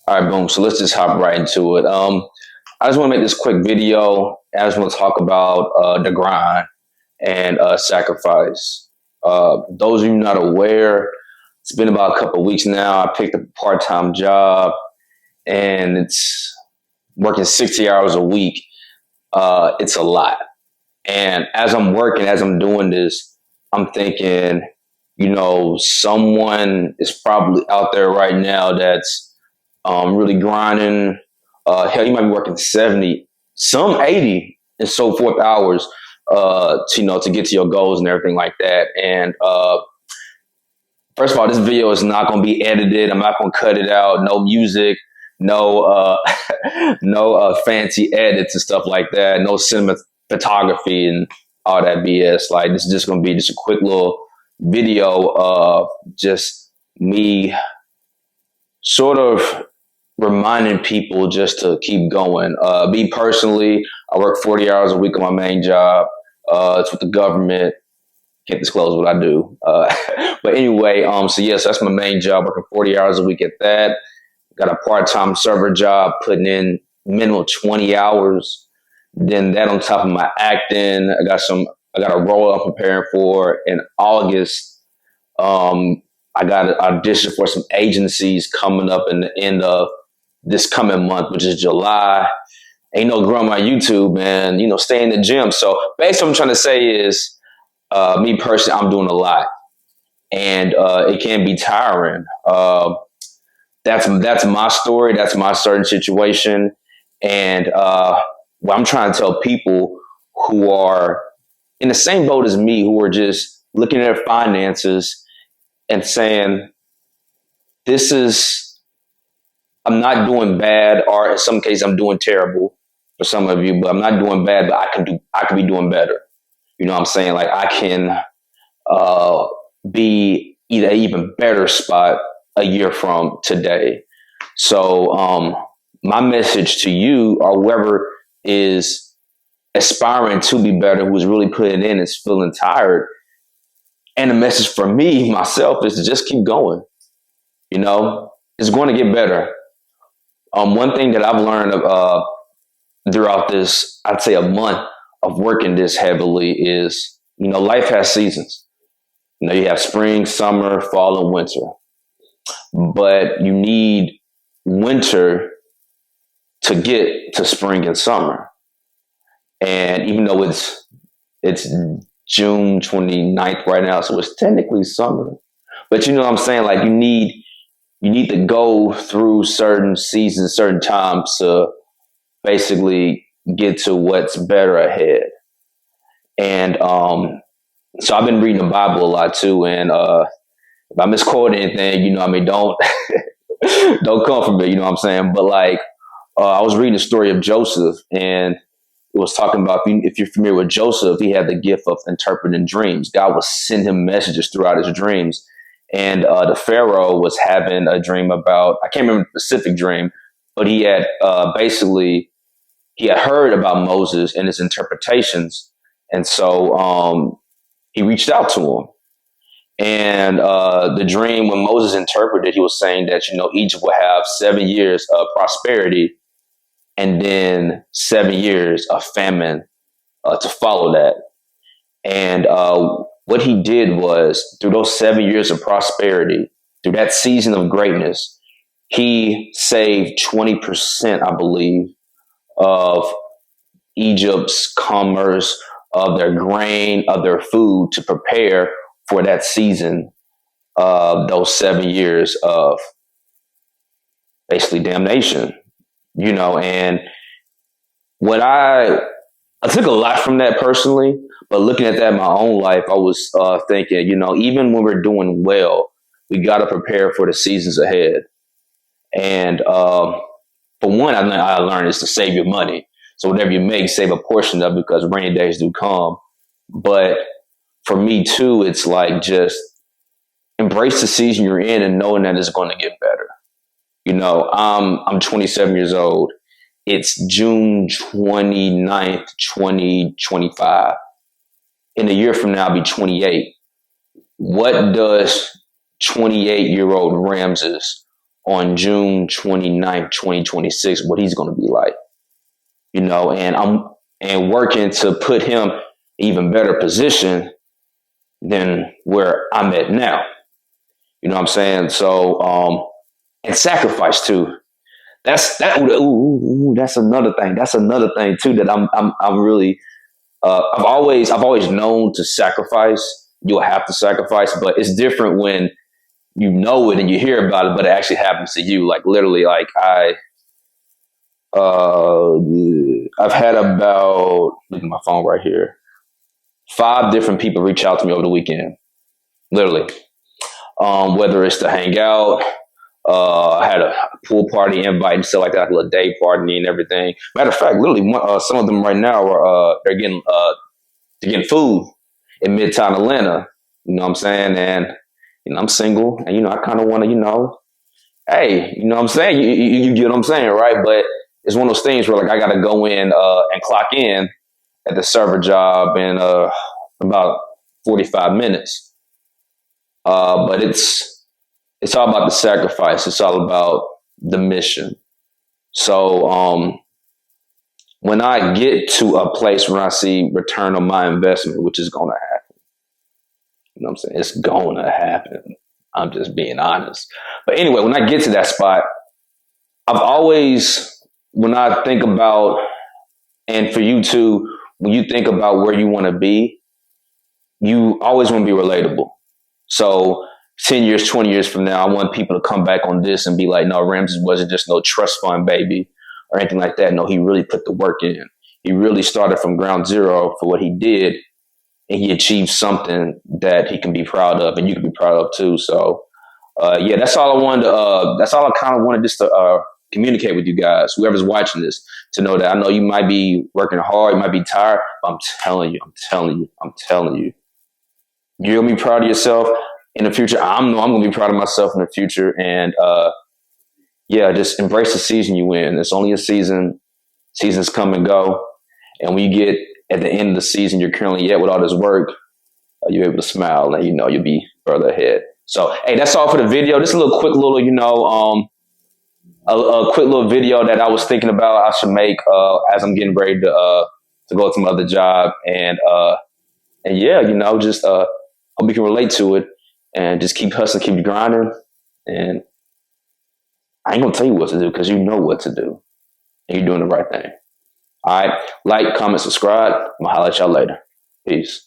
All right, boom. So let's just hop right into it. I just want to make this quick video. I just want to talk about the grind and sacrifice. Those of you not aware, it's been about a couple of weeks now. I picked up a part-time job, and it's working 60 hours a week. It's a lot. And as I'm working, as I'm doing this, I'm thinking, someone is probably out there right now that's really grinding. Hell, you might be working 70, some 80 and so forth hours, to get to your goals and everything like that. And first of all, this video is not going to be edited. I'm not going to cut it out. No music, no, no fancy edits and stuff like that. No cinematography and all that BS. Like, this is just going to be just a quick little video of just me sort of reminding people just to keep going. Me personally, I work 40 hours a week on my main job. It's with the government. Can't disclose what I do. But anyway, so yes, that's my main job, working 40 hours a week at that. Got a part-time server job, putting in minimum 20 hours. Then that on top of my acting, I got a role I'm preparing for in August. I got an audition for some agencies coming up in the end of this coming month, which is July. Ain't no growing my YouTube, man. Stay in the gym. So basically what I'm trying to say is, me personally, I'm doing a lot. And it can be tiring. That's my story. That's my certain situation. And what I'm trying to tell people who are in the same boat as me, who are just looking at their finances and saying, I'm not doing bad, or in some cases I'm doing terrible for some of you, but I'm not doing bad, but I can be doing better. You know what I'm saying? Like, I can be either even better spot a year from today. So my message to you, or whoever is aspiring to be better, who's really putting in, is feeling tired, and the message for me, myself, is to just keep going. It's going to get better. One thing that I've learned throughout this, I'd say a month of working this heavily is, life has seasons. You have spring, summer, fall, and winter. But you need winter to get to spring and summer. And even though it's June 29th right now, so it's technically summer. But you know what I'm saying? Like, you need to go through certain seasons, certain times to basically get to what's better ahead. And so I've been reading the Bible a lot too. And if I misquote anything, don't don't come for me, you know what I'm saying? But like, I was reading the story of Joseph, and it was talking about, if you're familiar with Joseph, he had the gift of interpreting dreams. God would send him messages throughout his dreams. And the Pharaoh was having a dream about, I can't remember the specific dream, but he had he had heard about Moses and his interpretations. And so he reached out to him. And the dream, when Moses interpreted, he was saying that, Egypt will have 7 years of prosperity and then 7 years of famine to follow that. And what he did was, through those 7 years of prosperity, through that season of greatness, he saved 20%, I believe, of Egypt's commerce, of their grain, of their food, to prepare for that season of those 7 years of basically damnation. And what I took a lot from that personally, but looking at that in my own life, I was thinking, even when we're doing well, we got to prepare for the seasons ahead. And for one, I learned is to save your money. So whatever you make, save a portion of it, because rainy days do come. But for me too, it's like, just embrace the season you're in and knowing that it's going to get better. I'm 27 years old. It's June 29th, 2025. In a year from now, I'll be 28. What does 28-year-old Ramses on June 29th, 2026, what he's going to be like, and I'm working to put him even better position than where I'm at now. You know what I'm saying? So, and sacrifice too. That's another thing. That's another thing too that I'm really. I've always known to sacrifice. You'll have to sacrifice, but it's different when you know it and you hear about it, but it actually happens to you. Like literally, like I've had about, look at my phone right here, 5 different people reach out to me over the weekend. Literally, whether it's to hang out. I had a pool party invite and stuff like that, like a little day party and everything. Matter of fact, literally, some of them right now are they're getting food in Midtown Atlanta. You know what I'm saying? And I'm single, and I kind of want to, hey, you know what I'm saying? You get what I'm saying, right? But it's one of those things where like I got to go in and clock in at the server job in about 45 minutes. But it's all about the sacrifice. It's all about the mission. So when I get to a place where I see return on my investment, which is going to happen, you know what I'm saying? It's going to happen. I'm just being honest. But anyway, when I get to that spot, I've always, when I think about, and for you too, when you think about where you want to be, you always want to be relatable. So 10 years, 20 years from now, I want people to come back on this and be like, no, Ramses wasn't just no trust fund baby or anything like that. No, he really put the work in. He really started from ground zero for what he did, and he achieved something that he can be proud of and you can be proud of too. So, yeah, that's all I wanted to, that's all I kind of wanted just to communicate with you guys, whoever's watching this, to know that I know you might be working hard, you might be tired, but I'm telling you, you're going to be proud of yourself in the future. I know I'm going to be proud of myself in the future. And yeah, just embrace the season you in. It's only a season. Seasons come and go. And when you get at the end of the season you're currently at with all this work, you're able to smile and you'll be further ahead. So, hey, that's all for the video. This is a quick little, a quick little video that I was thinking about I should make as I'm getting ready to go to my other job. And yeah, just hope you can relate to it. And just keep hustling, keep grinding. And I ain't going to tell you what to do because you know what to do. And you're doing the right thing. All right. Like, comment, subscribe. I'm going to holler at y'all later. Peace.